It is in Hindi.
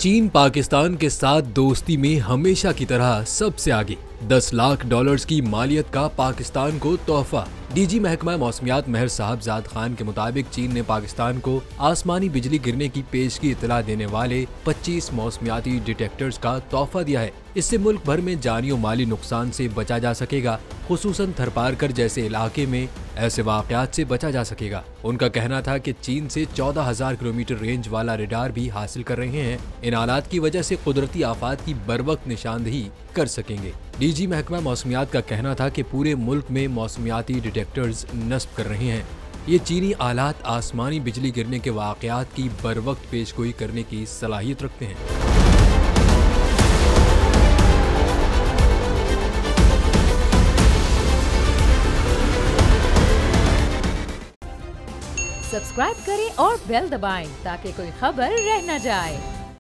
चीन पाकिस्तान के साथ दोस्ती में हमेशा की तरह सबसे आगे। 10 लाख डॉलर्स की मालियत का पाकिस्तान को तोहफा। डीजी महकमा मौसमियात महर साहबजाद खान के मुताबिक चीन ने पाकिस्तान को आसमानी बिजली गिरने की पेशगी इतला देने वाले 25 मौसमियाती डिटेक्टर्स का तोहफा दिया है। इससे मुल्क भर में जानी और माली नुकसान से बचा जा सकेगा, खुसूसन थरपारकर जैसे इलाके में ऐसे वाकयात से बचा जा सकेगा। उनका कहना था कि चीन से 14,000 किलोमीटर रेंज वाला रेडार भी हासिल कर रहे हैं। इन आलात की वजह से कुदरती आफात की बरवक्त निशानदही कर सकेंगे। डीजी महकमा मौसमियात का कहना था कि पूरे मुल्क में मौसमियाती डिटेक्टर्स नस्ब कर रहे हैं। ये चीनी आलात आसमानी बिजली गिरने के वाकयात की बरवक्त पेशगोई करने की सलाहियत रखते हैं। सब्सक्राइब करें और बेल दबाएं ताकि कोई खबर रह न जाए।